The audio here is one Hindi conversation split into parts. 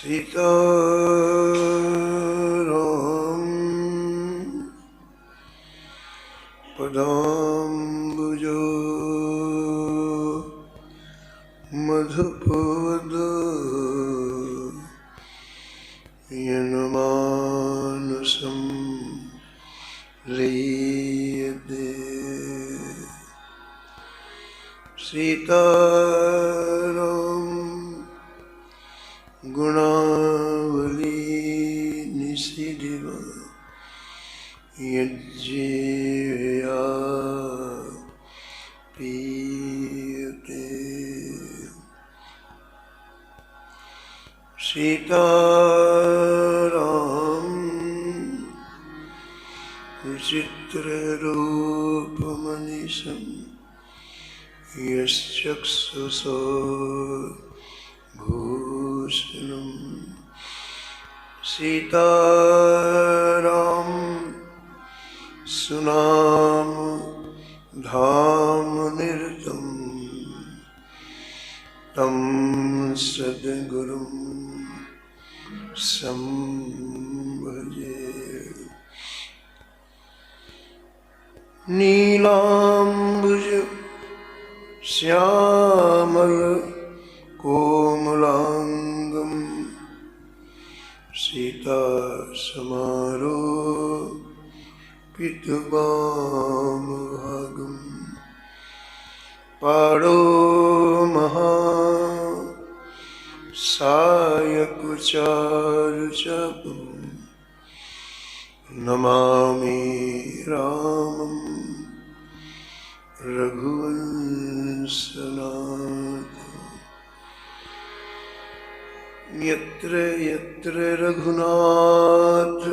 सीताराम पदाम्बुजो मधुपद यन्मानसं लीयते। सीताराम गुणावली निशिदिव यज्जीवया पीयते। सीताराम विचित्ररूपमनिशं यश्चक्षुषो भूषणं। सीताराम सुनाम धाम निरतं तं सद्गुरुं संभजे। नीलाम्बुज श्यामल कोमलांगं सीता समारोपितवामभागं। पाणो महा सायकुचारुचापं नमामि रामं रघुवंशनाथं। यत्र यत्र रघुनाथ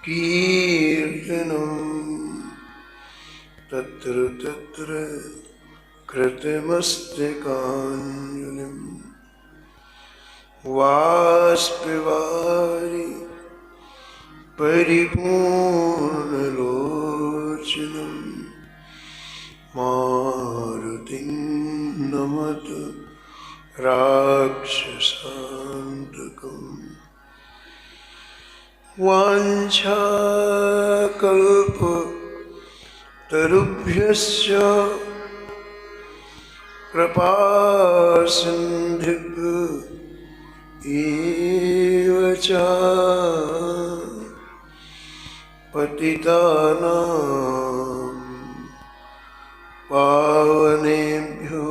कीर्तनं तत्र तत्र कृतमस्तकाञ्जलिं। बाष्पवारि परिपूर्णलोचनं मारुतिं नमत राक्षसान्तकम्। वाञ्छाकल्पतरुभ्यश्च कृपासिन्धुभ्य एव च पतितानां पावनेभ्यो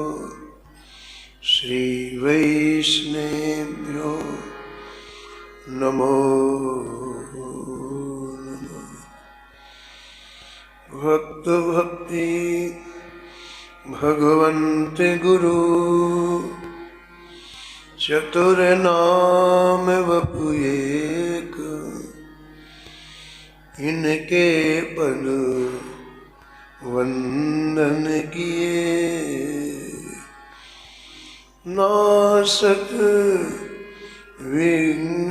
श्रीवैष्णवेभ्यो नमो नमः। भक्ति भगवन्त गुरु चतुर्नाम वपु एक। इनके पद वंदन किए नासक विघ्न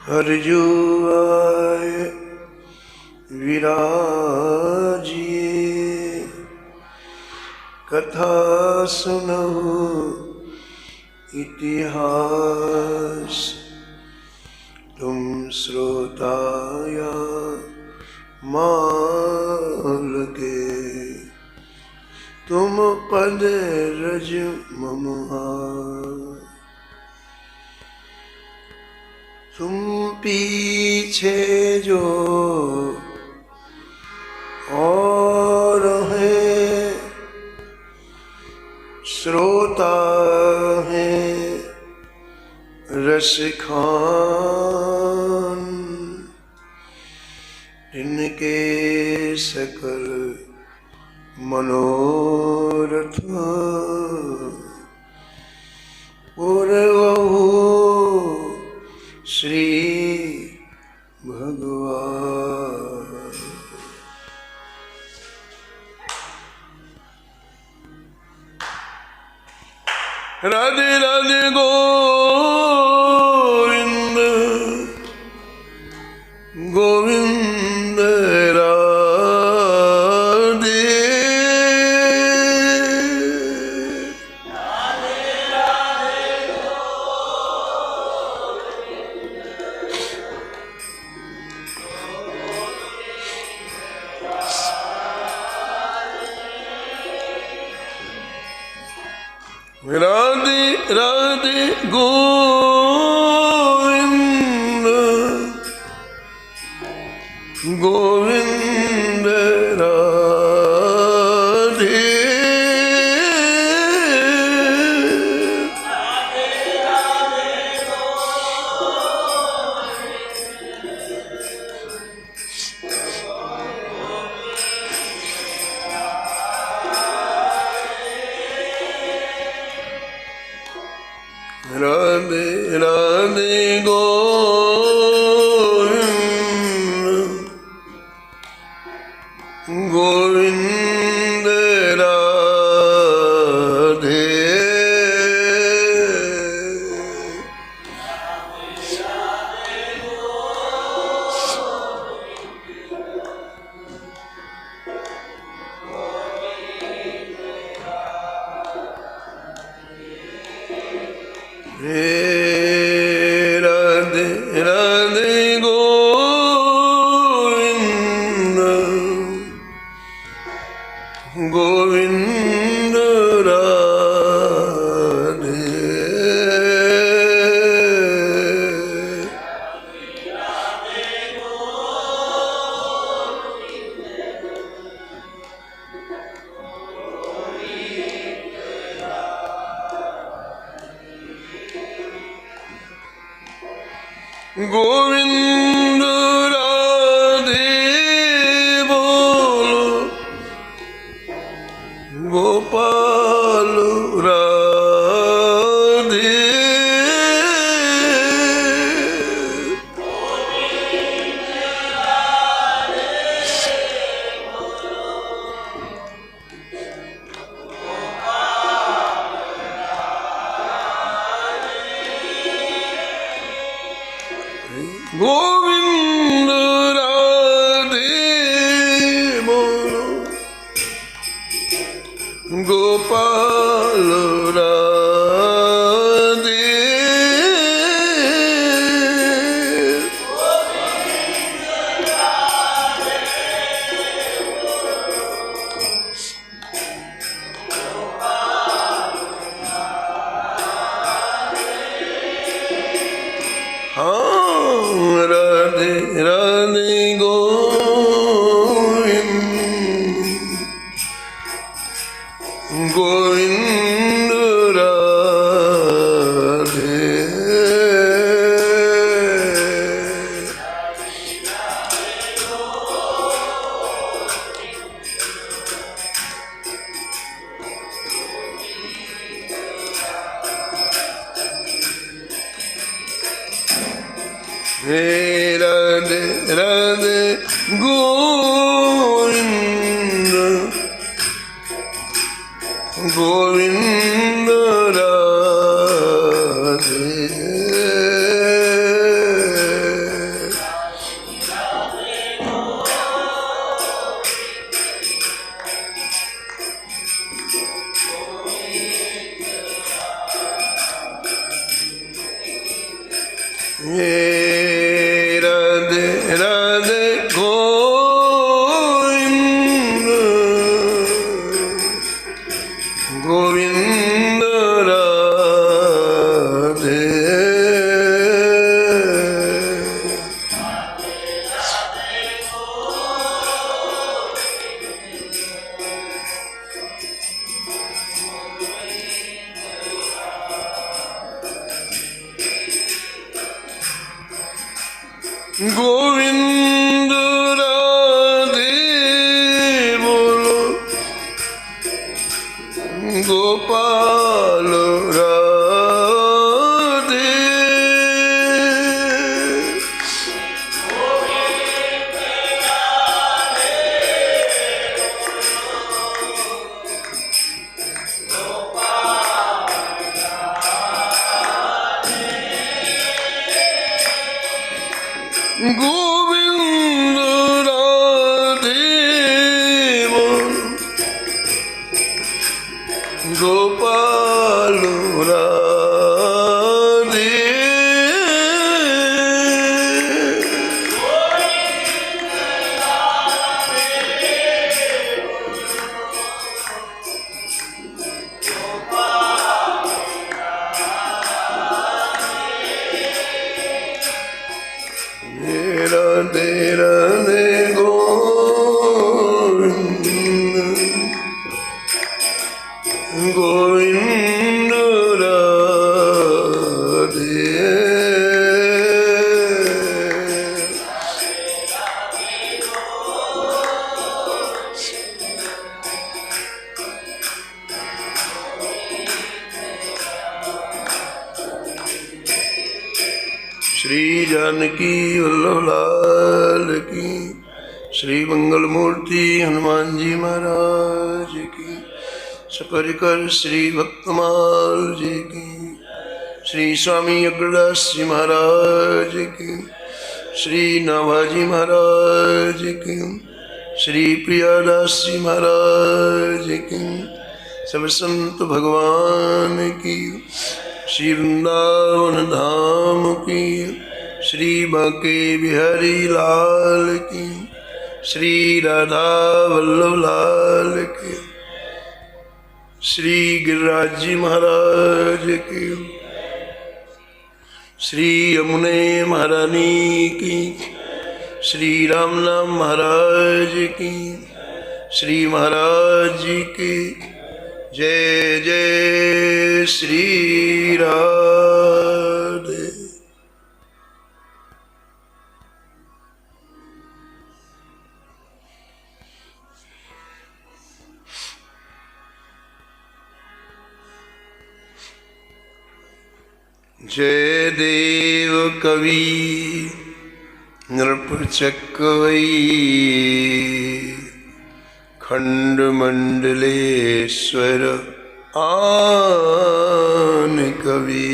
हरजुआय विराजिए। कथा सुनहु इतिहास तुम श्रोताया माल के। तुम पद रज मम तुम पीछे जो और है श्रोता है रसिखान। इनके सकल मनोरथ पूरवहु श्री भगवान। राधे राधे गोविंद गोविंद राधे राधे गोविंद गोविंद राधे राधे राधे गोविंद गोविंद राधे राधे राधे गोविंद गोविंद राधे गोविंद राधे बोलो गोपाल राधे गोविंद राधे बोलो गोपाल राधे हाँ राधे राधे गोविंद गोविंद राधे राधे राधे गोविंद गोविंद राधे राधे राधे गोविंद गोविंद राधे गोविंद राधे बोलो गोपाल राधे गोविंद राधे बोलो गोपाल राधे राधे राधे गोविंद गोविंद राधे। श्री जानकी वल्लभ लाल की, श्री मंगल मूर्ति हनुमान जी महाराज की, सपरिकर श्री भक्तमाल जी की, श्री स्वामी अग्रदास जी महाराज की, श्री नाभाजी महाराज की, श्री प्रियादास जी महाराज की, सब संत भगवान की, श्री वृंदावन धाम की, श्री बांके बिहारी लाल की, श्री राधा वल्लभ लाल की, श्री गिरिराज जी महाराज की, श्री यमुने महारानी की, श्री रामनाम महाराज की, श्री महाराज जी की जय जय श्री राधे। जय देव कवि नृप चक्रवई खंड मंडलेश्वर आन कवि।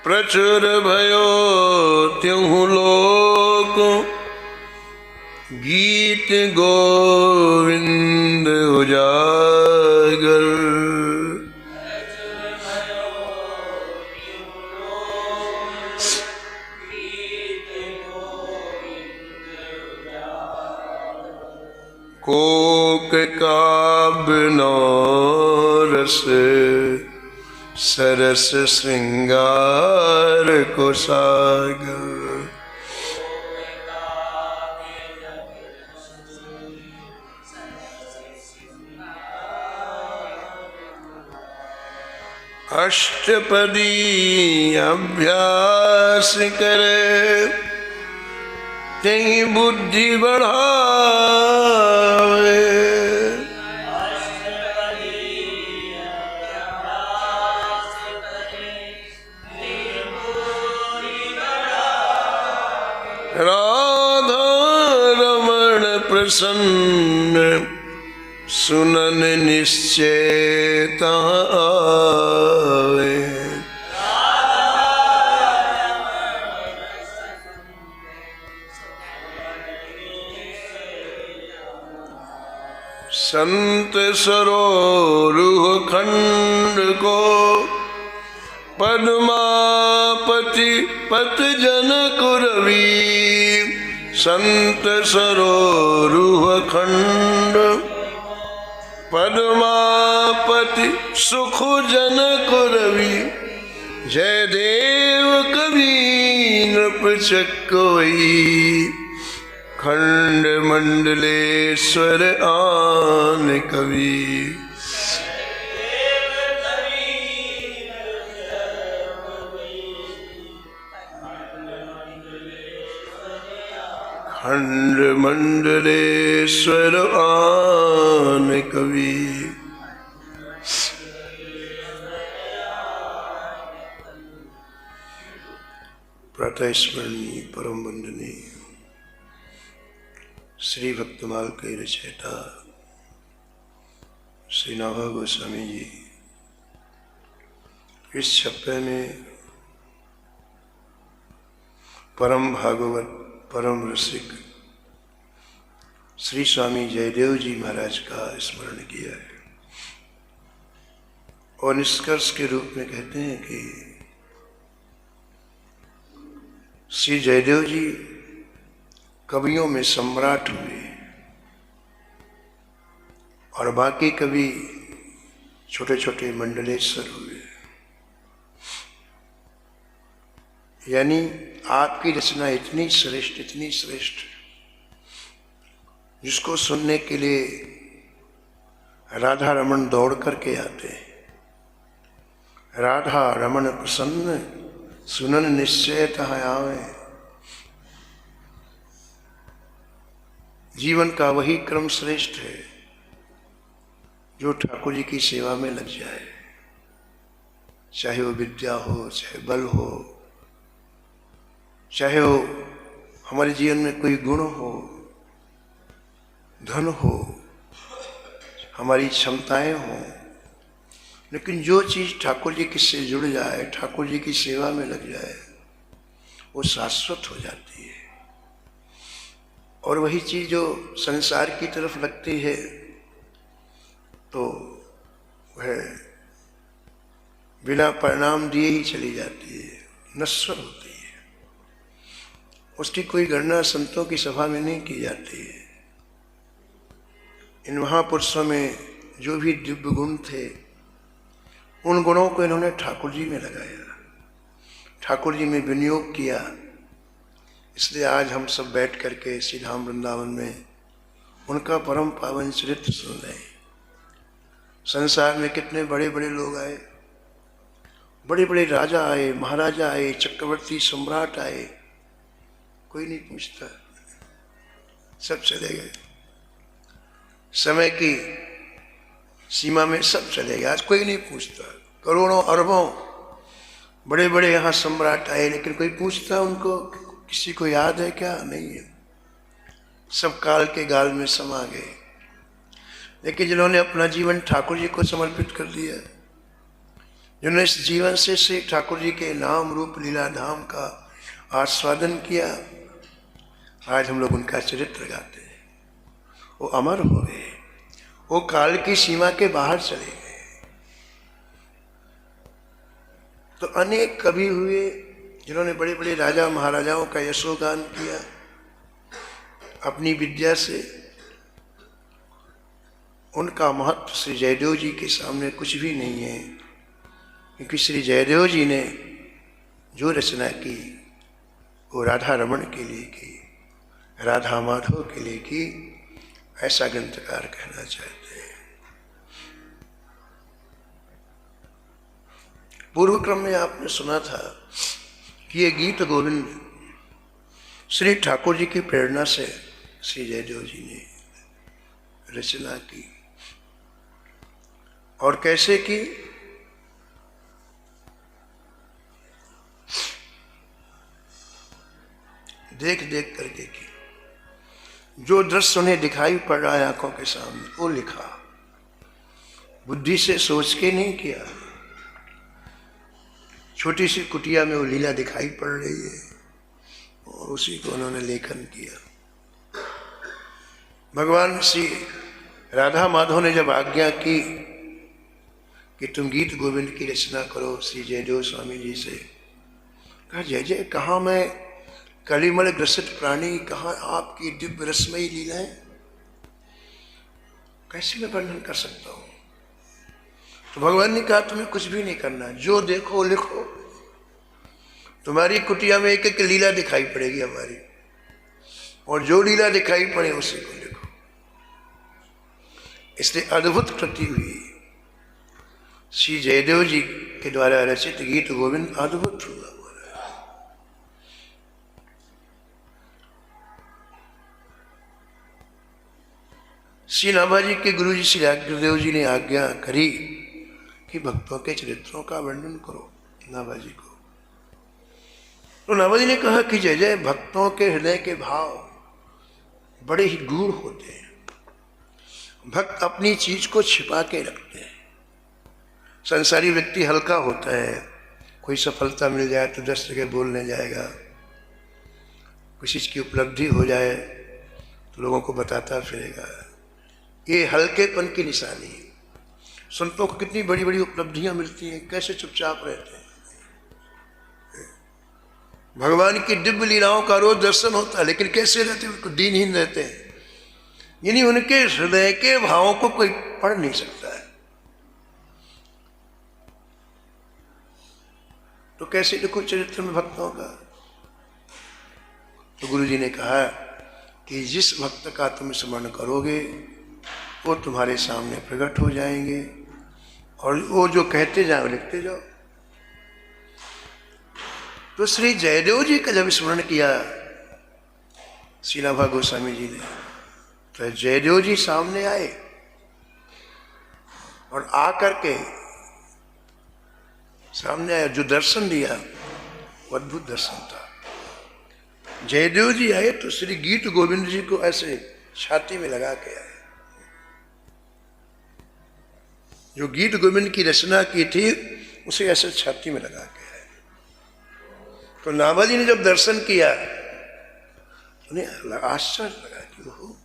प्रचुर भयो त्यों लोक गीत गोविंद उजागर। कोक काव्य नो रस सरस श्रृंगार को सागर। अष्टपदी अभ्यास करे तेहि बुद्धि बढ़ावे। राधा रमण प्रसन्न सुनन निश्चय आवे। संत सरोरुह खंड को पद्मापति पत जनक रवि। संत सरोरुह खंड पद्मापति सुख जनक रवि। जय देव कवि नृप चक्रवई खंड मंडलेश्वर आन कवि। खंड मंडलेश्वर आन कवि। प्रातः स्मरणीय परम वंदनीय श्री भक्तमाल के रचयिता श्री नाभा गोस्वामी जी इस छप्पे में परम भागवत परम रसिक श्री स्वामी जयदेव जी महाराज का स्मरण किया है और निष्कर्ष के रूप में कहते हैं कि श्री जयदेव जी कवियों में सम्राट हुए और बाकी कवि छोटे छोटे मंडलेश्वर हुए। यानी आपकी रचना इतनी श्रेष्ठ जिसको सुनने के लिए राधा रमन दौड़ करके आते हैं। राधा रमन प्रसन्न सुनन निश्चयतः आवे। जीवन का वही क्रम श्रेष्ठ है जो ठाकुर जी की सेवा में लग जाए, चाहे वो विद्या हो, चाहे बल हो, चाहे वो हमारे जीवन में कोई गुण हो, धन हो, हमारी क्षमताएं हो, लेकिन जो चीज ठाकुर जी किससे जुड़ जाए, ठाकुर जी की सेवा में लग जाए, वो शाश्वत हो जाती है। और वही चीज जो संसार की तरफ लगती है तो वह बिना परिणाम दिए ही चली जाती है, नश्वर होती है। उसकी कोई गणना संतों की सभा में नहीं की जाती है। इन महापुरुषों में जो भी दिव्य गुण थे, उन गुणों को इन्होंने ठाकुर जी में लगाया, ठाकुर जी में विनियोग किया। इसलिए आज हम सब बैठ करके श्री धाम वृंदावन में उनका परम पावन चरित्र सुन रहे हैं। संसार में कितने बड़े बड़े लोग आए, बड़े बड़े राजा आए, महाराजा आए, चक्रवर्ती सम्राट आए, कोई नहीं पूछता, सब चले गए। समय की सीमा में सब चले गए, आज कोई नहीं पूछता। करोड़ों अरबों बड़े बड़े यहाँ सम्राट आए, लेकिन कोई पूछता उनको? किसी को याद है क्या? नहीं है। सब काल के गाल में समा गए। लेकिन जिन्होंने अपना जीवन ठाकुर जी को समर्पित कर दिया, जिन्होंने इस जीवन से श्री ठाकुर जी के नाम रूप लीला धाम का आस्वादन किया, आज हम लोग उनका चरित्र गाते हैं। वो अमर हो गए, वो काल की सीमा के बाहर चले गए। तो अनेक कवि हुए जिन्होंने बड़े बड़े राजा महाराजाओं का यशोगान किया अपनी विद्या से। उनका महत्व श्री जयदेव जी के सामने कुछ भी नहीं है, क्योंकि श्री जयदेव जी ने जो रचना की वो राधा रमण के लिए की, राधा माधव के लिए की, ऐसा ग्रंथकार कहना चाहते हैं। पूर्व क्रम में आपने सुना था कि ये गीत गोविंद श्री ठाकुर जी की प्रेरणा से श्री जयदेव जी ने रचना की। और कैसे की? देख देख करके की। जो दृश्य उन्हें दिखाई पड़ रहा है आंखों के सामने, वो लिखा। बुद्धि से सोच के नहीं किया। छोटी सी कुटिया में वो लीला दिखाई पड़ रही है और उसी को उन्होंने लेखन किया। भगवान श्री राधा माधव ने जब आज्ञा की कि तुम गीत गोविंद की रचना करो श्री जयदेव स्वामी जी से, कहा जय जय, कहाँ मैं कलिमल ग्रसित प्राणी, कहाँ आपकी दिव्य रसमयी लीलाएं, कैसे मैं वर्णन कर सकता हूँ? तो भगवान ने कहा तुम्हें कुछ भी नहीं करना, जो देखो लिखो। तुम्हारी कुटिया में एक एक लीला दिखाई पड़ेगी हमारी, और जो लीला दिखाई पड़े उसी को लिखो। इसलिए अद्भुत कृति हुई। श्री जयदेव जी के द्वारा रचित गीत गोविंद अद्भुत हुआ। श्री नाभाजी के गुरु जी श्री अग्रदेव जी ने आज्ञा करी कि भक्तों के चरित्रों का वर्णन करो नाभाजी को। तो नाभाजी ने कहा कि जय जय, भक्तों के हृदय के भाव बड़े ही गूढ़ होते हैं। भक्त अपनी चीज को छिपा के रखते हैं। संसारी व्यक्ति हल्का होता है, कोई सफलता मिल जाए तो 10 जगह बोलने जाएगा, किसी चीज की उपलब्धि हो जाए तो लोगों को बताता फिरेगा। ये हल्केपन की निशानी है। संतों को कितनी बड़ी बड़ी उपलब्धियां मिलती हैं, कैसे चुपचाप रहते हैं। भगवान की दिव्य लीलाओं का रोज दर्शन होता है, लेकिन कैसे रहते हैं? दीनहीन रहते हैं, यानी उनके हृदय के भावों को कोई पढ़ नहीं सकता है। तो कैसे लिखो चरित्र में भक्तों का? तो गुरु जी ने कहा कि जिस भक्त का तुम स्मरण करोगे वो तुम्हारे सामने प्रकट हो जाएंगे, और वो जो कहते जाओ लिखते जाओ। तो श्री जयदेव जी का जब स्मरण किया शीलाभा गोस्वामी जी ने, तो जयदेव जी सामने आए और आकर के सामने आया, जो दर्शन दिया वो अद्भुत दर्शन था। जयदेव जी आए तो श्री गीत गोविंद जी को ऐसे छाती में लगा के आए। जो गीत गोविंद की रचना की थी उसे ऐसे छाती में लगा के आए। तो नाभाजी ने जब दर्शन किया उन्हें आश्चर्य लगा कि ओहो,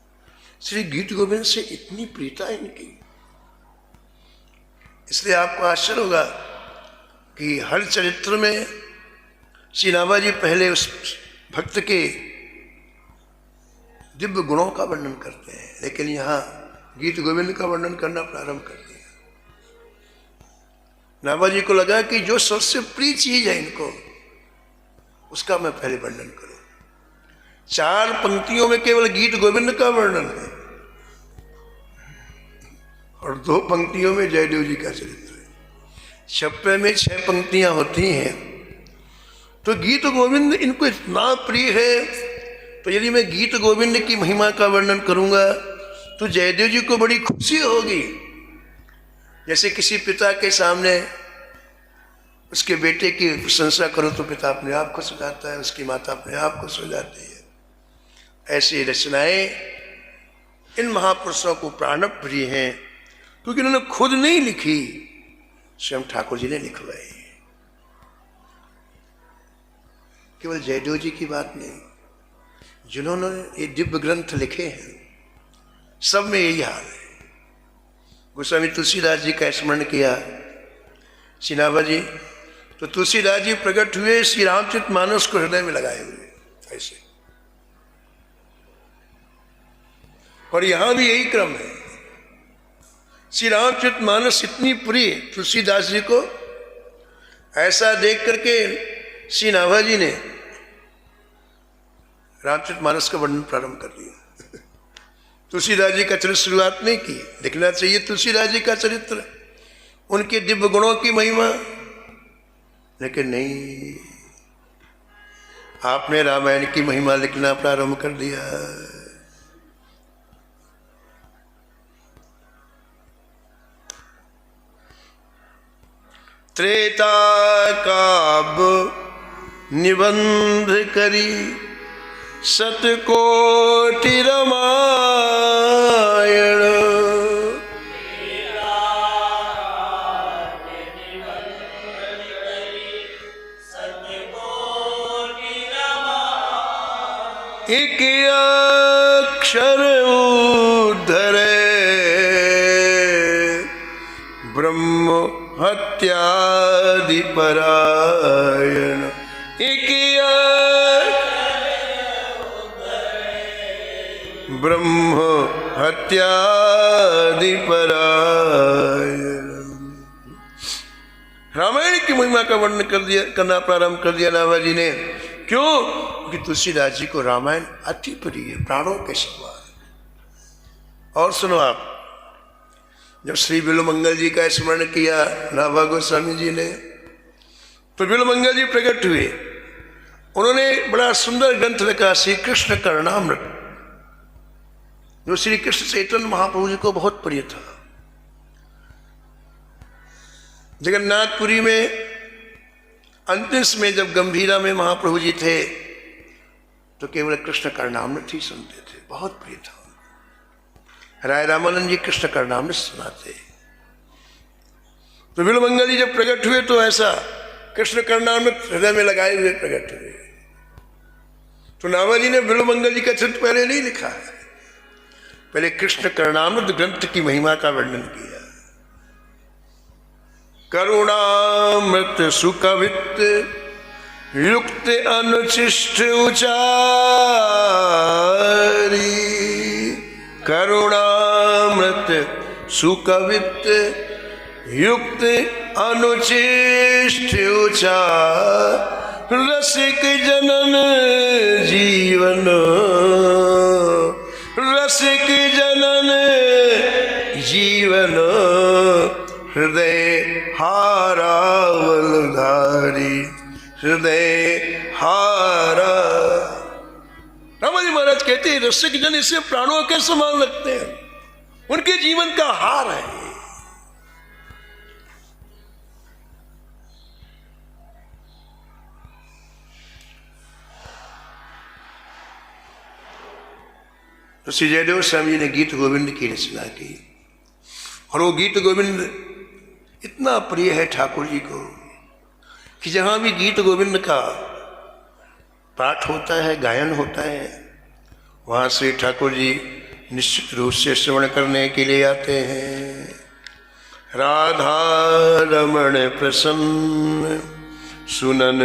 श्री गीत गोविंद से इतनी प्रीता इनकी। इसलिए आपको आश्चर्य होगा कि हर चरित्र में श्री नाभाजी पहले उस भक्त के दिव्य गुणों का वर्णन करते हैं, लेकिन यहाँ गीत गोविंद का वर्णन करना प्रारंभ कर दिया। नाभाजी को लगा कि जो सबसे प्रिय चीज है इनको, उसका मैं पहले वर्णन करूं। 4 पंक्तियों में केवल गीत गोविंद का वर्णन है और 2 पंक्तियों में जयदेव जी का चरित्र है। छप्पे में 6 पंक्तियां होती हैं। तो गीत गोविंद इनको इतना प्रिय है, तो यदि मैं गीत गोविंद की महिमा का वर्णन करूंगा तो जयदेव जी को बड़ी खुशी होगी। जैसे किसी पिता के सामने उसके बेटे की प्रशंसा करो तो पिता अपने आप खुश हो जाता है, उसकी माता अपने आप खुश हो जाती है। ऐसी रचनाएं इन महापुरुषों को प्राणव प्रिय हैं, क्योंकि उन्होंने खुद नहीं लिखी, स्वयं ठाकुर जी ने लिखवाई। केवल जयदेव जी की बात नहीं, जिन्होंने ये दिव्य ग्रंथ लिखे हैं सब में यही हाल है। गोस्वामी तुलसीदास जी का स्मरण किया श्री नाभाजी, तो तुलसीदास जी प्रकट हुए श्री रामचरित मानस को हृदय में लगाए हुए ऐसे। और यहां भी यही क्रम है। श्री रामचरित मानस इतनी प्रिय तुलसीदास जी को, ऐसा देख करके श्री नाभाजी ने रामचरित मानस का वर्णन प्रारंभ कर दिया। तुलसीदास जी का चरित्र शुरुआत नहीं की, लिखना चाहिए तुलसीदास जी का चरित्र, उनके दिव्य गुणों की महिमा, लेकिन नहीं, आपने रामायण की महिमा लिखना प्रारंभ कर दिया। त्रेता काव्य निबंध करी सतकोटि रामायण, एक अक्षर उद्धरे ब्रह्म हत्यादि परायण। एक ब्रह्म हत्यादि परायण। रामायण की महिमा का वर्णन करना प्रारंभ कर दिया नाभाजी ने। क्यों? क्योंकि तुलसीदास जी को रामायण अति प्रिय है, प्राणों के समान। और सुनो आप, जब श्री बिल्वमंगल जी का स्मरण किया नाभा गोस्वामी जी ने, तो बिल्वमंगल जी प्रकट हुए। उन्होंने बड़ा सुंदर ग्रंथ लिखा श्री कृष्ण करणामृत, जो श्री कृष्ण चैतन्य महाप्रभु जी को बहुत प्रिय था। जगन्नाथपुरी में अंतिम में जब गंभीरा में महाप्रभु जी थे तो केवल कृष्ण करणामृत ही सुनते थे, बहुत प्रिय था। राय रामानंद जी कृष्ण करणामृत सुनाते। तो बिल्वमंगल जी जब प्रकट हुए तो ऐसा कृष्ण करणामृत हृदय में लगाए हुए प्रकट हुए। तो नाभाजी ने बिल्वमंगल जी का चरित्र पहले नहीं लिखा है, पहले कृष्ण करणामृत ग्रंथ की महिमा का वर्णन किया। करुणामृत सुकवित युक्त अनुचिष्ट उचारी करुणामृत सुकवित युक्त अनुचिष्ट उचार रसिक जनन जीवन रसिक जनन जीवन हृदय हारावलधारी हृदय हारा। रामाजी महाराज कहते हैं रसिक जन इसे प्राणों के समान लगते हैं, उनके जीवन का हार है। तो श्री जयदेव स्वामी जी ने गीत गोविंद की रचना की और वो गीत गोविंद इतना प्रिय है ठाकुर जी को कि जहां भी गीत गोविंद का पाठ होता है, गायन होता है, वहां से ठाकुर जी निश्चित रूप से श्रवण करने के लिए आते हैं। राधा रमण प्रसन्न सुनन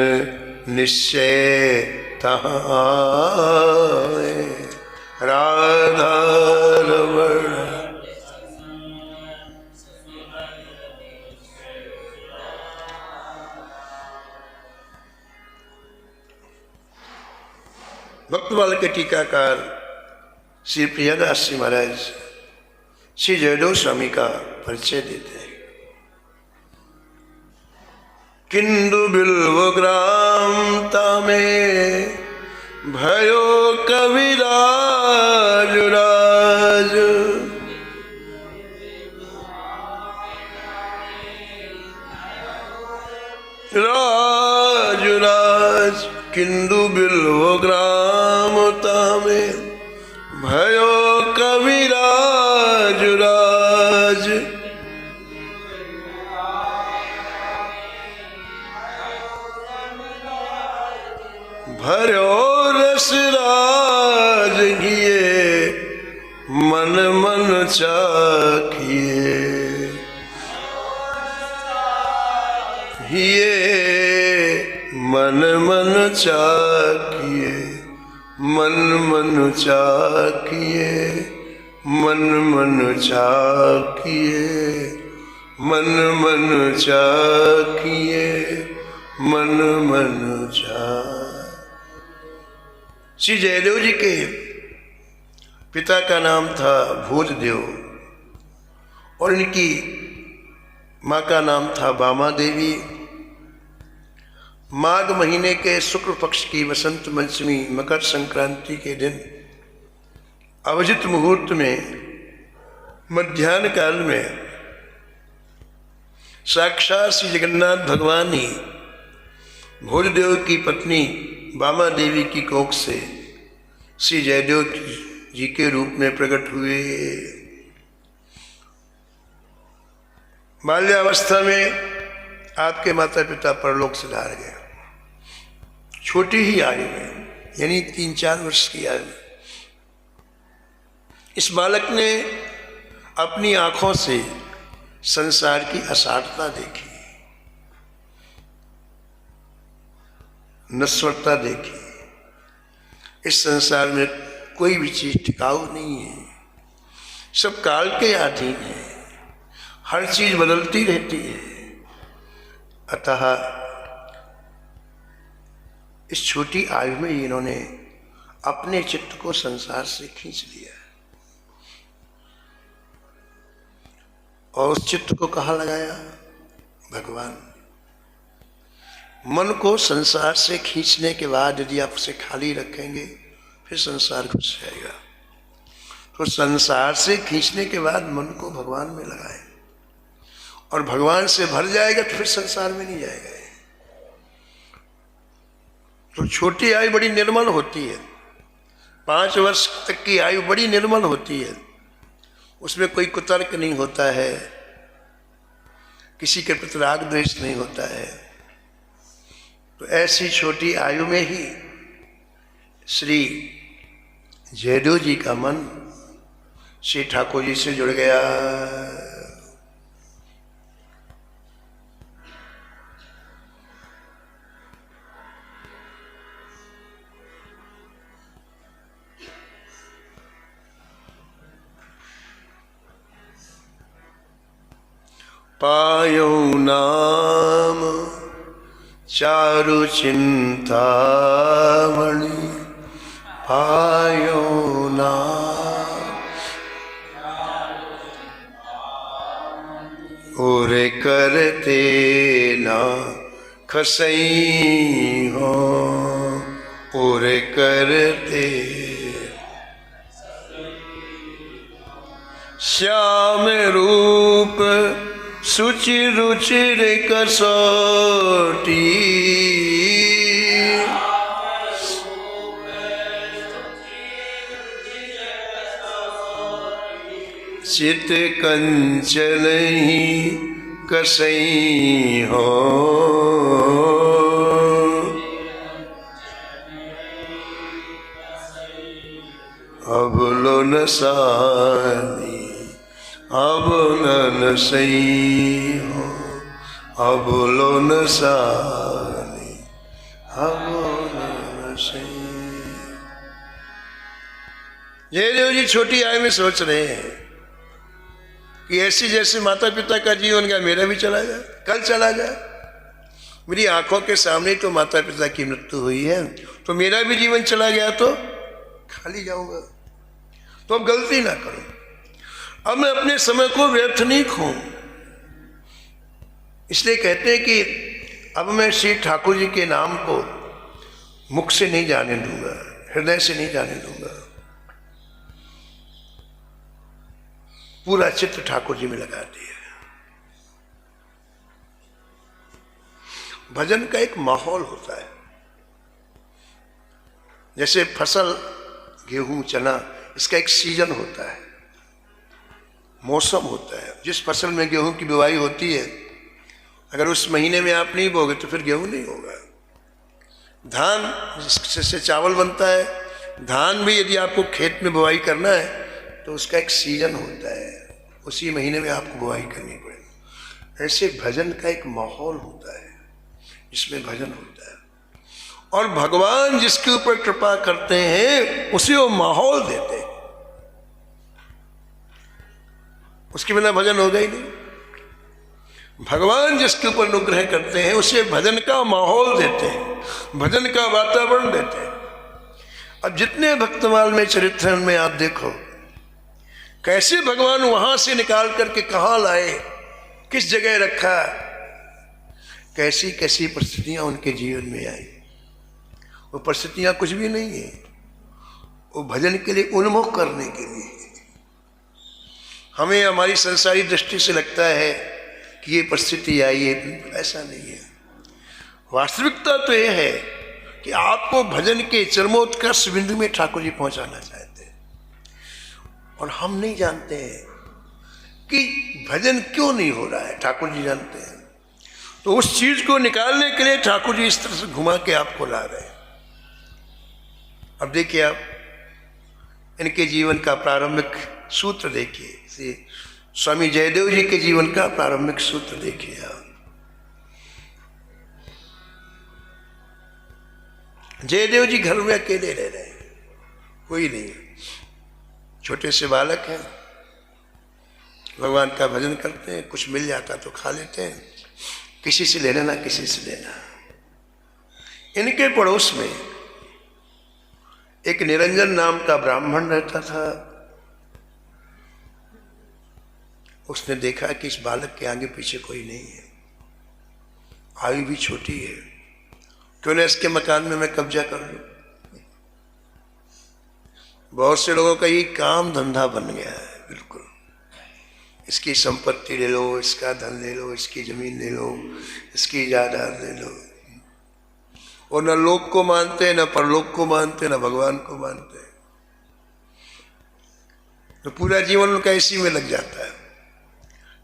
निश्चय तहाँ आए। राधा रमण भक्तमाल के टीकाकार श्री प्रियदास जी महाराज श्री जयदेव स्वामी का परिचय देते हैं। किंदु बिल्व ग्रामता में भयो कविराज राज राज राज किंदु बिल्व ग्रामता में भयो कविराज राज भरो रस राज किए मन मन चाखिए हिए मन मन चाखिए मन मन चाखिए मन मन चाखिए मन मन चाखिए मन मन चाखिए। श्री जयदेव जी के पिता का नाम था भोजदेव और इनकी माँ का नाम था बामा देवी। माघ महीने के शुक्ल पक्ष की वसंत पंचमी मकर संक्रांति के दिन अवजित मुहूर्त में मध्याह्न काल में साक्षात श्री जगन्नाथ भगवान ही भोजदेव की पत्नी बामा देवी की कोख से श्री जयदेव जी के रूप में प्रकट हुए। बाल्यावस्था में आपके माता पिता परलोक से धार गए, छोटी ही आयु में यानी 3-4 वर्ष की आयु में इस बालक ने अपनी आंखों से संसार की असारता देखी, नश्वरता देखी। इस संसार में कोई भी चीज टिकाऊ नहीं है, सब काल के अधीन है, हर चीज बदलती रहती है। अतः इस छोटी आयु में इन्होंने अपने चित्त को संसार से खींच लिया और उस चित्त को कहाँ लगाया? भगवान। मन को संसार से खींचने के बाद यदि आप उसे खाली रखेंगे फिर संसार घुस जाएगा। तो संसार से खींचने के बाद मन को भगवान में लगाए और भगवान से भर जाएगा तो फिर संसार में नहीं जाएगा। तो छोटी आयु बड़ी निर्मल होती है, 5 वर्ष तक की आयु बड़ी निर्मल होती है, उसमें कोई कुतर्क नहीं होता है, किसी के प्रति राग द्वेष नहीं होता है। तो ऐसी छोटी आयु में ही श्री जयदेव जी का मन श्री ठाकुर जी से जुड़ गया। पायो नाम चारु चिंतामणि, पायो नाम और करते ना खसई हो, और करते श्याम रूप सुचि रुचिर कसोटी, चित कंचन ही कसई हो, अबलो न सानी अबलो न सही हो, अबलो न सानी अबलो न सही। जयदेव जी छोटी आयु में सोच रहे हैं कि ऐसी जैसे माता पिता का जीवन गया मेरा भी चला जाए, कल चला जाए। मेरी आंखों के सामने तो माता पिता की मृत्यु हुई है, तो मेरा भी जीवन चला गया तो खाली जाऊंगा। तो अब गलती ना करूं, अब मैं अपने समय को व्यर्थ नहीं खोऊं। इसलिए कहते हैं कि अब मैं श्री ठाकुर जी के नाम को मुख से नहीं जाने दूंगा, हृदय से नहीं जाने दूंगा। पूरा चित्त ठाकुर जी में लगा दिया। भजन का एक माहौल होता है। जैसे फसल, गेहूं, चना, इसका एक सीजन होता है, मौसम होता है। जिस फसल में गेहूं की बुवाई होती है, अगर उस महीने में आप नहीं बोगे तो फिर गेहूं नहीं होगा। धान जिससे चावल बनता है, धान भी यदि आपको खेत में बुवाई करना है तो उसका एक सीजन होता है, उसी महीने में आपको बुवाई करनी पड़ेगी। ऐसे भजन का एक माहौल होता है जिसमें भजन होता है, और भगवान जिसके ऊपर कृपा करते हैं उसे वो माहौल देते हैं। उसके बिना भजन होगा ही नहीं। भगवान जिसके ऊपर अनुग्रह करते हैं उसे भजन का माहौल देते हैं, भजन का वातावरण देते हैं। अब जितने भक्तमाल में चरित्र में आप देखो कैसे भगवान वहां से निकाल करके कहां लाए, किस जगह रखा, कैसी कैसी परिस्थितियां उनके जीवन में आई। वो परिस्थितियां कुछ भी नहीं है, वो भजन के लिए उन्मुख करने के लिए। हमें हमारी संसारी दृष्टि से लगता है कि ये परिस्थिति आई है, ऐसा नहीं है। वास्तविकता तो यह है कि आपको भजन के चरमोत्कर्ष बिंदु में ठाकुर जी पहुंचाना चाहते हैं, और हम नहीं जानते हैं कि भजन क्यों नहीं हो रहा है। ठाकुर जी जानते हैं, तो उस चीज को निकालने के लिए ठाकुर जी इस तरह से घुमा के आपको ला रहे हैं। अब देखिए, आप इनके जीवन का प्रारंभिक सूत्र देखिए, स्वामी जयदेव जी के जीवन का प्रारंभिक सूत्र देखिए आप। जयदेव जी घर में अकेले रह रहे हैं, कोई नहीं, छोटे से बालक हैं, भगवान का भजन करते हैं, कुछ मिल जाता तो खा लेते हैं, किसी से लेना ना किसी से लेना। इनके पड़ोस में एक निरंजन नाम का ब्राह्मण रहता था। उसने देखा कि इस बालक के आगे पीछे कोई नहीं है, आयु भी छोटी है, क्यों ना इसके मकान में मैं कब्जा कर लूं। बहुत से लोगों का ये काम धंधा बन गया है, बिल्कुल। इसकी संपत्ति ले लो, इसका धन ले लो, इसकी जमीन ले लो, इसकी जायदाद ले लो। वो न लोक को मानते, न परलोक को मानते, न भगवान को मानते, तो पूरा जीवन उनका इसी में लग जाता है।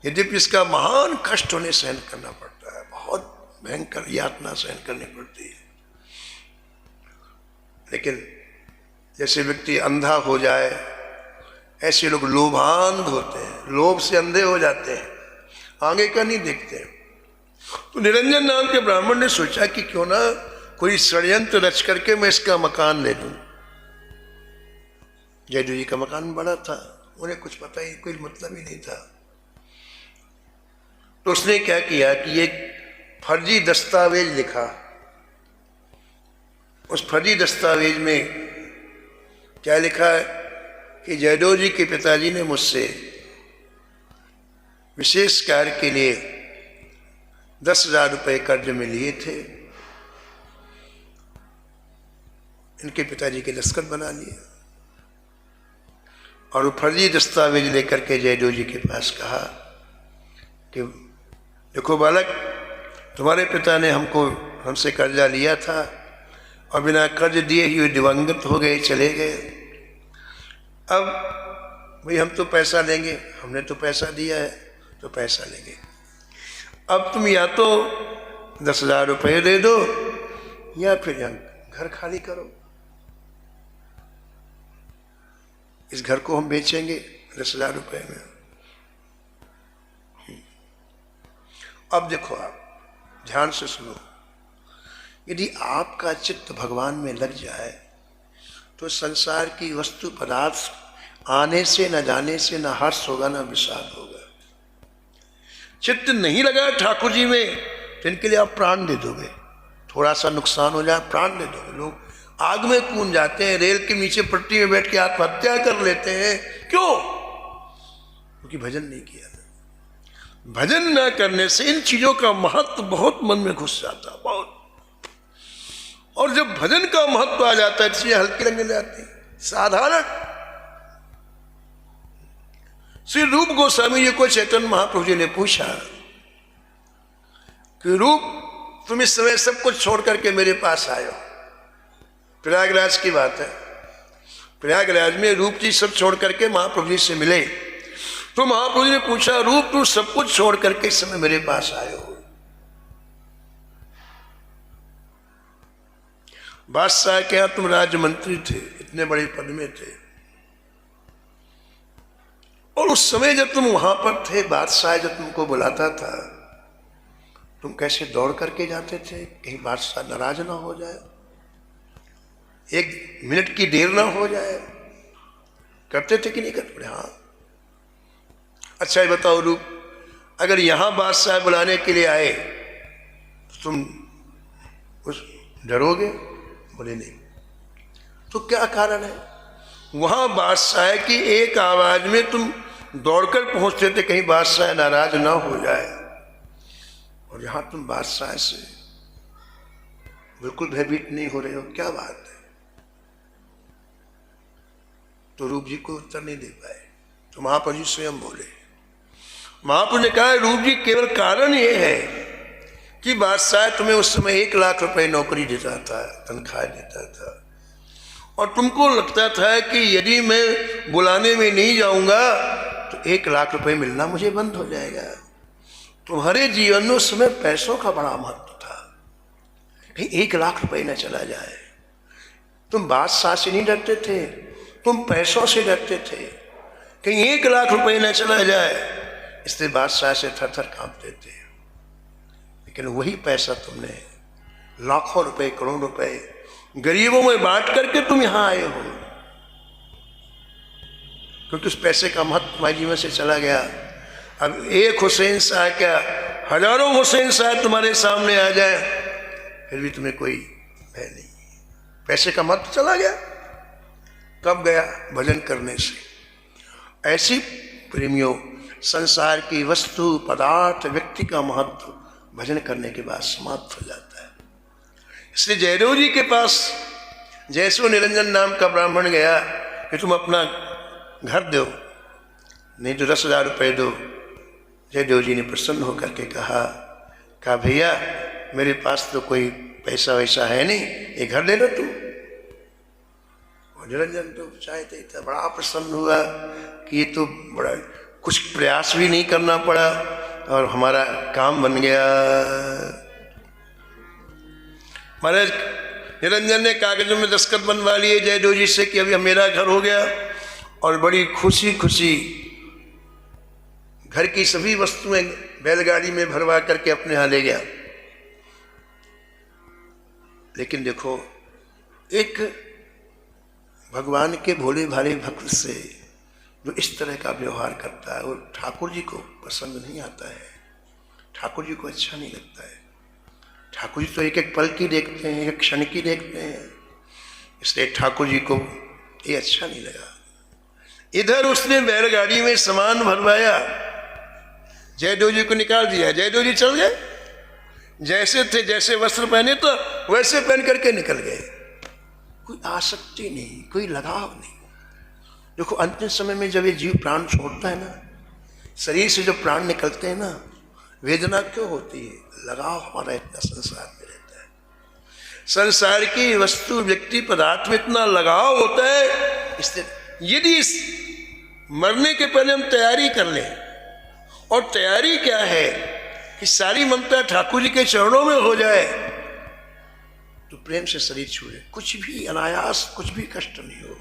यद्यपि इसका महान कष्ट उन्हें सहन करना पड़ता है, बहुत भयंकर यातना सहन करनी पड़ती है। लेकिन जैसे व्यक्ति अंधा हो जाए, ऐसे लोग लोभांध होते हैं, लोभ से अंधे हो जाते हैं, आगे का नहीं देखते। तो निरंजन नाम के ब्राह्मण ने सोचा कि क्यों ना कोई षड्यंत्र रच करके मैं इसका मकान ले लूं। जयदेव जी का मकान बड़ा था, उन्हें कुछ पता ही, कोई मतलब ही नहीं था। तो उसने क्या किया कि एक फर्जी दस्तावेज लिखा। उस फर्जी दस्तावेज में क्या लिखा है कि जयदेव जी के पिताजी ने मुझसे विशेष कार्य के लिए 10,000 रुपये कर्ज में लिए थे, इनके पिताजी के दस्तखत बना लिए और वो फर्जी दस्तावेज लेकर के जयदेव जी के पास कहा कि देखो बालक, तुम्हारे पिता ने हमसे कर्जा लिया था और बिना कर्ज दिए ही दिवंगत हो गए, चले गए। अब भाई हम तो पैसा लेंगे, हमने तो पैसा दिया है तो पैसा लेंगे। अब तुम या तो 10,000 रुपये दे दो या फिर घर खाली करो। इस घर को हम बेचेंगे 10,000 रुपये में। अब देखो, आप ध्यान से सुनो, यदि आपका चित्त भगवान में लग जाए तो संसार की वस्तु पदार्थ आने से न जाने से न हर्ष होगा न विषाद होगा। चित्त नहीं लगा ठाकुर जी में तो इनके लिए आप प्राण दे दोगे, थोड़ा सा नुकसान हो जाए प्राण दे दोगे। लोग आग में कूद जाते हैं, रेल के नीचे पट्टी में बैठ के आत्महत्या कर लेते हैं। क्यों? क्योंकि भजन नहीं किया। भजन न करने से इन चीजों का महत्व बहुत मन में घुस जाता है, बहुत। और जब भजन का महत्व आ जाता है इसलिए हल्के लगने जाती है, साधारण। श्री रूप गोस्वामी जी को चैतन्य महाप्रभु जी ने पूछा कि रूप, तुम इस समय सब कुछ छोड़ करके मेरे पास आए हो। प्रयागराज की बात है, प्रयागराज में रूप जी सब छोड़ करके महाप्रभु जी से मिले तो महाप्रभु जी ने पूछा, रूप तू सब कुछ छोड़ करके इस समय मेरे पास आए हो। बादशाह के यहां तुम राज्य मंत्री थे, इतने बड़े पद में थे, और उस समय जब तुम वहां पर थे, बादशाह जब तुमको बुलाता था तुम कैसे दौड़ करके जाते थे, कहीं बादशाह नाराज ना हो जाए, एक मिनट की देर ना हो जाए। करते थे कि नहीं करते? हाँ। अच्छा ये बताओ रूप, अगर यहां बादशाह बुलाने के लिए आए तो तुम उस डरोगे? बोले नहीं। तो क्या कारण है? वहां बादशाह की एक आवाज में तुम दौड़कर पहुंचते थे कहीं बादशाह नाराज ना हो जाए, और यहां तुम बादशाह से बिल्कुल भयभीत नहीं हो रहे हो। क्या बात है? तो रूप जी को उत्तर नहीं दे पाए तो महाप्रभु जी स्वयं बोले। महाप्रभु ने कहा, रूप जी केवल कारण यह है कि बादशाह तुम्हें उस समय 1 लाख रुपए नौकरी देता था, तनख्वाह देता था, और तुमको लगता था कि यदि मैं बुलाने में नहीं जाऊंगा तो 1 लाख रुपए मिलना मुझे बंद हो जाएगा। तुम्हारे जीवन में उस समय पैसों का बड़ा महत्व था, कहीं 1 लाख रुपए न चला जाए। तुम बादशाह से नहीं डरते थे, तुम पैसों से डरते थे, कहीं 1 लाख रुपए न चला जाए, इसलिए बादशाह से थर थर कांपते थे। लेकिन वही पैसा तुमने लाखों रुपए, करोड़ों रुपए गरीबों में बांट करके तुम यहां आए हो, क्योंकि उस पैसे का महत्व तुम्हारे जीवन से चला गया। अब एक हुसैन शाह क्या, हजारों हुसैन शाह तुम्हारे सामने आ जाए फिर भी तुम्हें कोई भय नहीं, पैसे का महत्व चला गया। कब गया? भजन करने से। ऐसी प्रेमियों, संसार की वस्तु, पदार्थ, व्यक्ति का महत्व भजन करने के बाद समाप्त हो जाता है। इसलिए जयदेव जी के पास जयसो निरंजन नाम का ब्राह्मण गया कि तुम अपना घर दो, नहीं तो 10,000 रुपये दो। जयदेव जी ने प्रसन्न होकर के कहा भैया मेरे पास तो कोई पैसा वैसा है नहीं, ये घर ले लो तुम। और निरंजन तो चाहते था, बड़ा प्रसन्न हुआ कि ये तो बड़ा कुछ प्रयास भी नहीं करना पड़ा और हमारा काम बन गया। महाराज निरंजन ने कागजों में दस्तखत बनवा लिए जयदेव जी से कि अभी मेरा घर हो गया, और बड़ी खुशी खुशी घर की सभी वस्तुएं बैलगाड़ी में भरवा करके अपने यहाँ ले गया। लेकिन देखो, एक भगवान के भोले भाले भक्त से जो इस तरह का व्यवहार करता है वो ठाकुर जी को पसंद नहीं आता है। ठाकुर जी को अच्छा नहीं लगता है। ठाकुर जी तो एक एक पल की देखते हैं, एक क्षण की देखते हैं, इसलिए ठाकुर जी को ये अच्छा नहीं लगा। इधर उसने बैलगाड़ी में सामान भरवाया, जयदेव जी को निकाल दिया, जयदेव जी चल गए, जैसे थे, जैसे वस्त्र पहने तो वैसे पहन करके निकल गए। कोई आसक्ति नहीं, कोई लगाव नहीं। देखो अंतिम समय में जब ये जीव प्राण छोड़ता है ना, शरीर से जब प्राण निकलते हैं ना, वेदना क्यों होती है? लगाव हमारा इतना संसार में रहता है, संसार की वस्तु व्यक्ति पदार्थ में इतना लगाव होता है। इसलिए यदि इस मरने के पहले हम तैयारी कर लें, और तैयारी क्या है कि सारी ममता ठाकुर जी के चरणों में हो जाए, तो प्रेम से शरीर छूए, कुछ भी अनायास, कुछ भी कष्ट नहीं हो।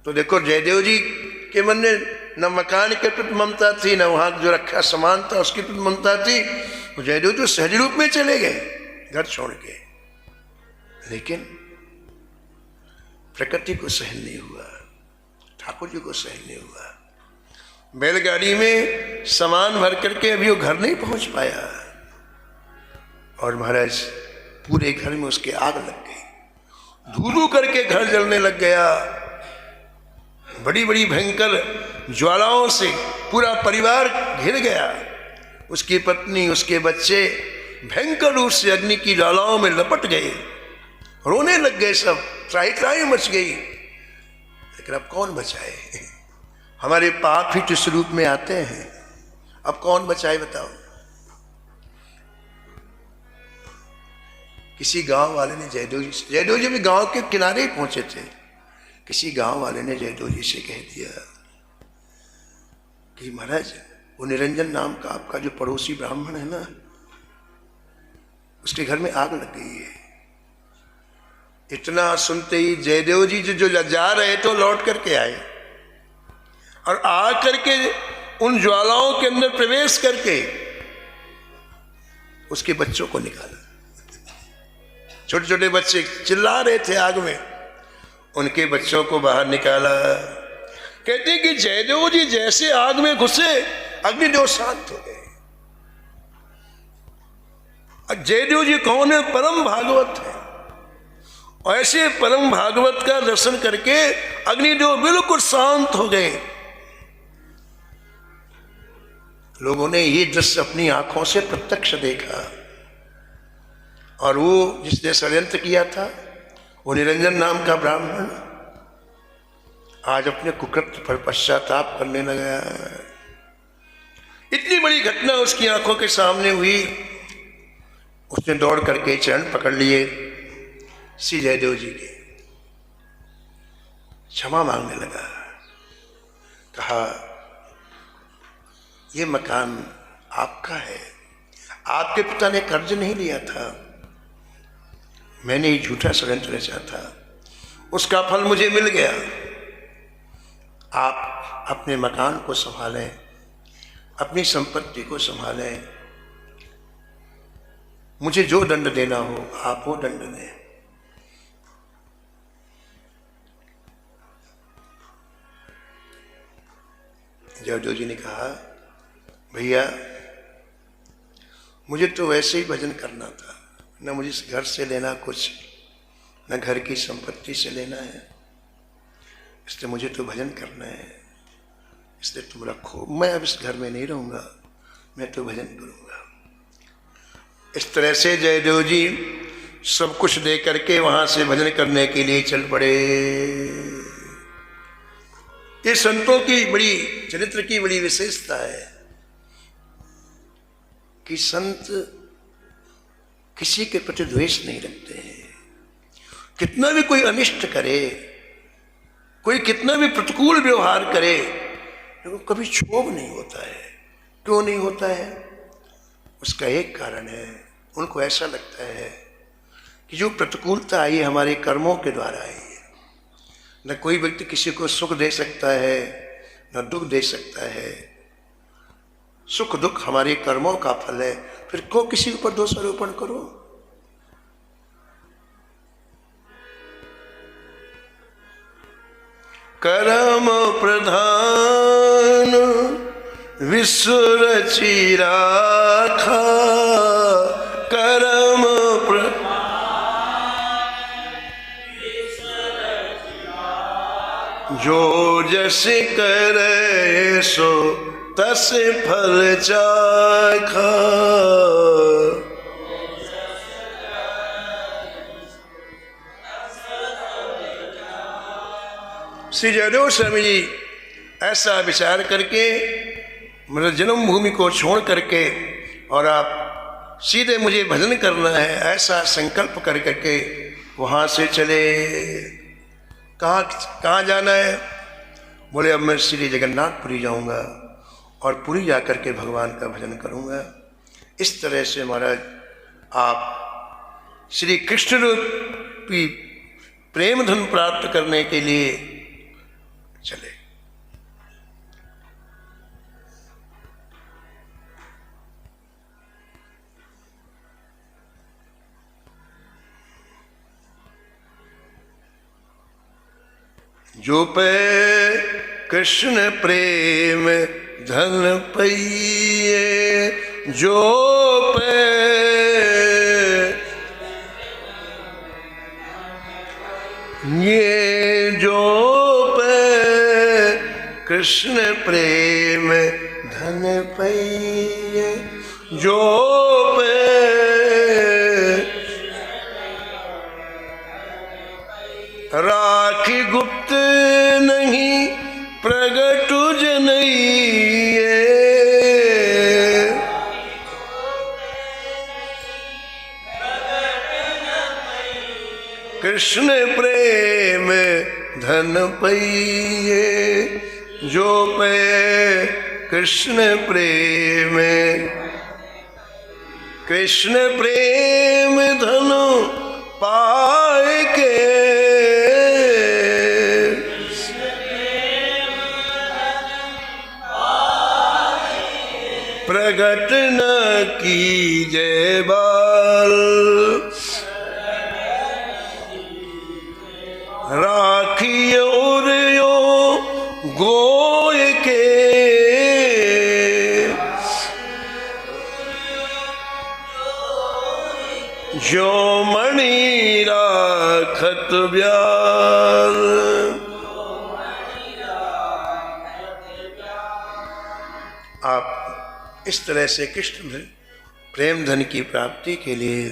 तो देखो जयदेव जी के मन में न मकान के प्रति ममता थी, न वहां जो रखा सामान था उसके प्रति ममता थी। तो जयदेव जी सहज रूप में चले गए घर छोड़ के, लेकिन प्रकृति को सहन नहीं हुआ, ठाकुर जी को सहन नहीं हुआ। बैलगाड़ी में सामान भर करके अभी वो घर नहीं पहुंच पाया, और महाराज पूरे घर में उसके आग लग गई, धू धू करके घर जलने लग गया। बड़ी बड़ी भयंकर ज्वालाओं से पूरा परिवार घिर गया। उसकी पत्नी, उसके बच्चे भयंकर रूप से अग्नि की ज्वालाओं में लपट गए, रोने लग गए, सब त्राही त्राही मच गई। लेकिन अब कौन बचाए? हमारे पाप ही इस रूप में आते हैं, अब कौन बचाए बताओ? किसी गांव वाले ने जयदेव जी भी गांव के किनारे ही पहुंचे थे, किसी गांव वाले ने जयदेव जी से कह दिया कि महाराज वो निरंजन नाम का आपका जो पड़ोसी ब्राह्मण है ना, उसके घर में आग लग गई है। इतना सुनते ही जयदेव जी जो जा रहे थे लौट करके आए, और आ करके उन ज्वालाओं के अंदर प्रवेश करके उसके बच्चों को निकाला। छोटे छोटे बच्चे चिल्ला रहे थे आग में, उनके बच्चों को बाहर निकाला। कहते कि जयदेव जी जैसे आग में घुसे, अग्निदेव शांत हो गए। जयदेव जी कौन है? परम भागवत है। ऐसे परम भागवत का दर्शन करके अग्निदेव बिल्कुल शांत हो गए। लोगों ने ये दृश्य अपनी आंखों से प्रत्यक्ष देखा, और वो जिसने षड्यंत्र किया था, वो निरंजन नाम का ब्राह्मण, आज अपने कुकृत्य पर पश्चाताप करने लगा। इतनी बड़ी घटना उसकी आंखों के सामने हुई, उसने दौड़ करके चरण पकड़ लिए श्री जयदेव जी के, क्षमा मांगने लगा। कहा ये मकान आपका है, आपके पिता ने कर्ज नहीं लिया था, मैंने ही झूठा षड्यंत्र रचा था, उसका फल मुझे मिल गया। आप अपने मकान को संभालें, अपनी संपत्ति को संभालें, मुझे जो दंड देना हो आप वो दंड दें। जयदेव जी ने कहा भैया मुझे तो वैसे ही भजन करना था, न मुझे इस घर से लेना कुछ, न घर की संपत्ति से लेना है, इसलिए मुझे तो भजन करना है, इसलिए तुम रखो, मैं अब इस घर में नहीं रहूँगा, मैं तो भजन करूँगा। इस तरह से जयदेव जी सब कुछ दे करके वहाँ से भजन करने के लिए चल पड़े। ये संतों की बड़ी चरित्र की बड़ी विशेषता है कि संत किसी के प्रति द्वेष नहीं रखते हैं। कितना भी कोई अनिष्ट करे, कोई कितना भी प्रतिकूल व्यवहार करे, लेकिन कभी क्षोभ नहीं होता है। क्यों नहीं होता है? उसका एक कारण है, उनको ऐसा लगता है कि जो प्रतिकूलता आई हमारे कर्मों के द्वारा आई है। न कोई व्यक्ति किसी को सुख दे सकता है, न दुख दे सकता है। सुख दुख हमारे कर्मों का फल है, फिर क्यों किसी ऊपर दोषारोपण करो? कर्म प्रधान विश्व रची राखा करम जो जस करे सो तस फल चाखा। श्री जयदेव स्वामी जी ऐसा विचार करके मतलब जन्मभूमि को छोड़ करके और आप सीधे मुझे भजन करना है ऐसा संकल्प कर करके वहाँ से चले। कहाँ जाना है? बोले अब मैं श्री जगन्नाथपुरी जाऊँगा और पुरी जा कर के भगवान का भजन करूँगा। इस तरह से महाराज आप श्री कृष्ण रूपी प्रेम धन प्राप्त करने के लिए चले। जो पे कृष्ण प्रेम धन पइए, जो पे ये जो पे कृष्ण प्रेम धन पइए, जो पे राखी गुप्त नहीं प्रगट जनइए, कृष्ण प्रेम धन पइए, जो पे कृष्ण प्रेम, कृष्ण प्रेम धन पाए के प्रगट न कीजे बाल, राखिए उरियो गोय के, जो मणि राखत ब्याल। आप इस तरह से कृष्ण प्रेम धन की प्राप्ति के लिए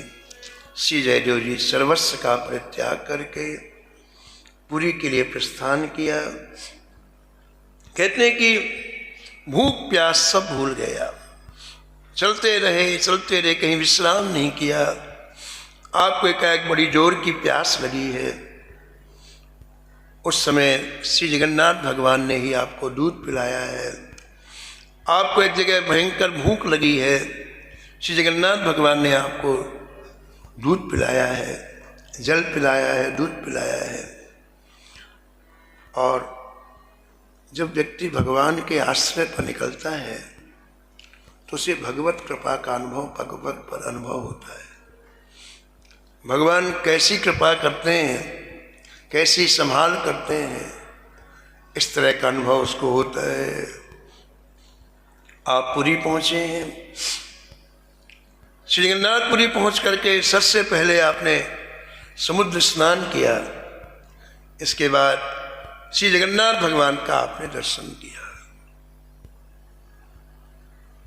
श्री जयदेव जी सर्वस्व का परित्याग करके पुरी के लिए प्रस्थान किया। कहते हैं कि भूख प्यास सब भूल गया, चलते रहे, कहीं विश्राम नहीं किया। आपको एक बड़ी जोर की प्यास लगी है। उस समय श्री जगन्नाथ भगवान ने ही आपको दूध पिलाया है। आपको एक जगह भयंकर भूख लगी है, श्री जगन्नाथ भगवान ने आपको दूध पिलाया है, जल पिलाया है, दूध पिलाया है। और जब व्यक्ति भगवान के आश्रय पर निकलता है तो उसे भगवत कृपा का अनुभव, भगवत पर अनुभव होता है। भगवान कैसी कृपा करते हैं, कैसी संभाल करते हैं, इस तरह का अनुभव उसको होता है। आप पुरी पहुँचे हैं। श्री जगन्नाथपुरी पहुँच करके सबसे पहले आपने समुद्र स्नान किया। इसके बाद श्री जगन्नाथ भगवान का आपने दर्शन किया।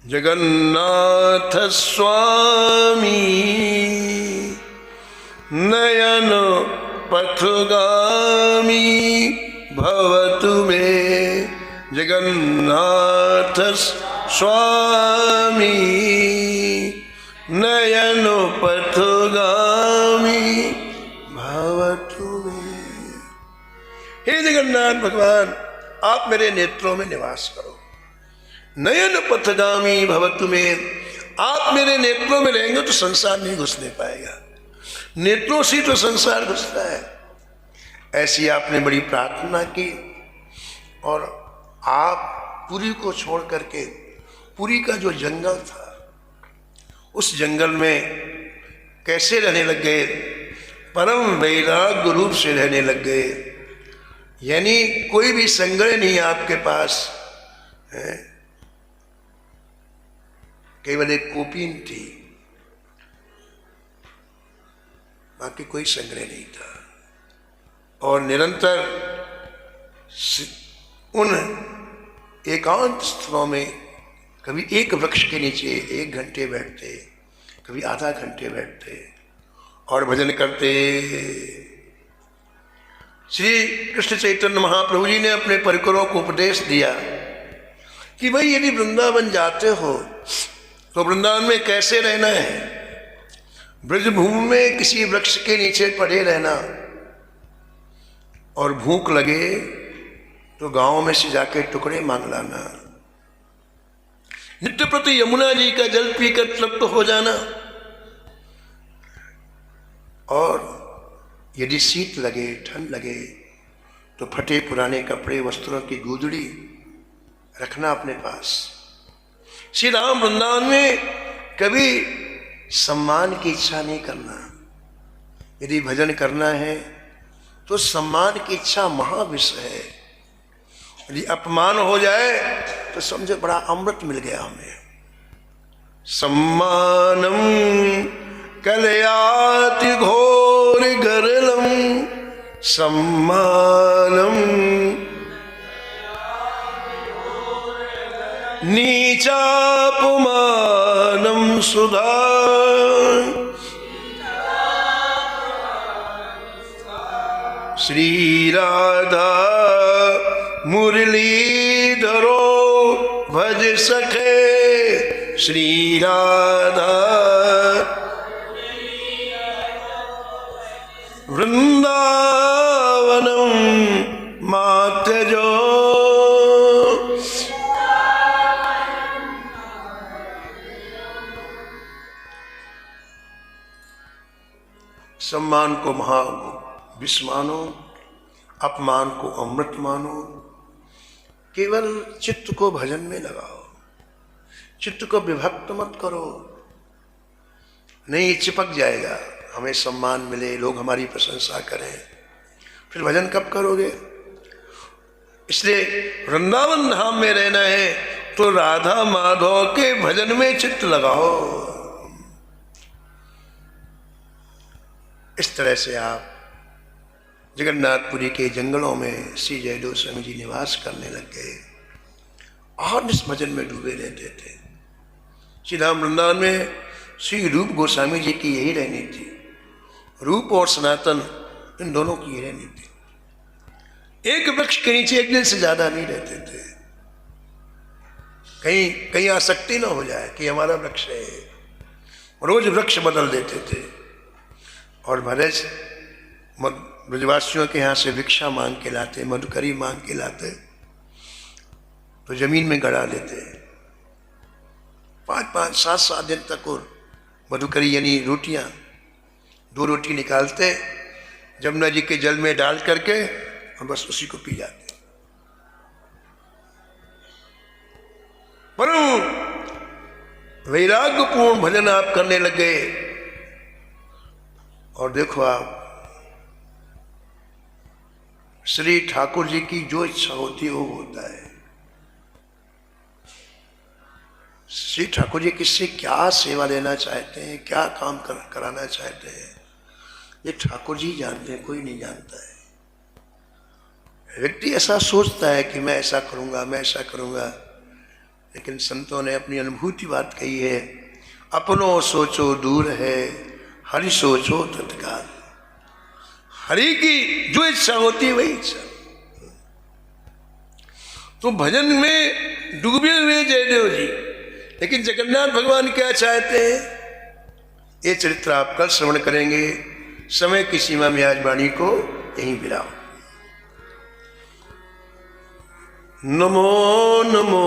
जगन्नाथ स्वामी नयन पथगामी भवतु मे, जगन्नाथ स्वामी नयन पथगामी भवतु मे। हे जगन्नाथ भगवान, आप मेरे नेत्रों में निवास करो। नयन पथगामी भवतु मे, आप मेरे नेत्रों में रहेंगे तो संसार नहीं घुसने पाएगा। नेत्रों से तो संसार घुसता है। ऐसी आपने बड़ी प्रार्थना की और आप पुरी को छोड़ करके, पुरी का जो जंगल था उस जंगल में कैसे रहने लग गए? परम वैराग्य रूप से रहने लग गए। यानी कोई भी संग्रह नहीं आपके पास है, केवल एक कोपीन थी, बाकी कोई संग्रह नहीं था। और निरंतर उन एकांत स्थलों में कभी एक वृक्ष के नीचे 1 घंटे बैठते, कभी आधा घंटे बैठते और भजन करते। श्री कृष्ण चैतन्य महाप्रभु जी ने अपने परिकरों को उपदेश दिया कि भाई यदि वृंदावन जाते हो तो वृंदावन में कैसे रहना है। ब्रजभूमि में किसी वृक्ष के नीचे पड़े रहना, और भूख लगे तो गांव में से जाके टुकड़े मांग लाना, नित्य प्रति यमुना जी का जल पीकर तृप्त हो जाना, और यदि शीत लगे, ठंड लगे तो फटे पुराने कपड़े, वस्त्रों की गुदड़ी रखना अपने पास। श्री राम वृंदावन में कभी सम्मान की इच्छा नहीं करना। यदि भजन करना है तो सम्मान की इच्छा महाविष है। यदि अपमान हो जाए तो समझो बड़ा अमृत मिल गया हमें। सम्मानम कलयाति घोर गरलम, सम्मानम नीचापमानम सुधा, श्री राधा मुरलीधरो भज सखे, श्री राधा वृंदावनम मात्यजो। सम्मान को महाविष मानो, अपमान को अमृत मानो। केवल चित्त को भजन में लगाओ, चित्त को विभक्त मत करो, नहीं चिपक जाएगा। हमें सम्मान मिले, लोग हमारी प्रशंसा करें, फिर भजन कब करोगे। इसलिए वृंदावन धाम में रहना है तो राधा माधव के भजन में चित्त लगाओ। इस तरह से आप जगन्नाथपुरी के जंगलों में श्री जयदेव स्वामी जी निवास करने लग गए और इस भजन में डूबे रहते थे। श्री राम वृंदावन में श्री रूप गोस्वामी जी की यही रहनी थी। रूप और सनातन इन दोनों की यही रहनी थी। एक वृक्ष के नीचे एक दिन से ज्यादा नहीं रहते थे, कहीं आसक्ति ना हो जाए कि हमारा वृक्ष है। रोज वृक्ष बदल देते थे और ब्रजवासियों के यहाँ से भिक्षा मांग के लाते, मधुकरी मांग के लाते, तो जमीन में गड़ा देते। 5-5, 7-7 दिन तक और मधुकरी यानी रोटियां, 2 रोटी निकालते, जमुना जी के जल में डाल करके और बस उसी को पी जाते। परंतु वैराग्यपूर्ण भजन आप करने लग गए और देखो आप, श्री ठाकुर जी की जो इच्छा होती है वो होता है। श्री ठाकुर जी किससे क्या सेवा लेना चाहते हैं, क्या काम कराना चाहते हैं, ये ठाकुर जी जानते हैं, कोई नहीं जानता है। व्यक्ति ऐसा सोचता है कि मैं ऐसा करूंगा, मैं ऐसा करूंगा, लेकिन संतों ने अपनी अनुभूति बात कही है, अपनों सोचो दूर है, हरि सोचो तत्काल। हरि की जो इच्छा होती है वही इच्छा। तो भजन में डूबे हुए जयदेव जी, लेकिन जगन्नाथ भगवान क्या चाहते हैं, ये चरित्र आप कल श्रवण करेंगे। समय की सीमा में आज वाणी को यहीं विराम। नमो नमो।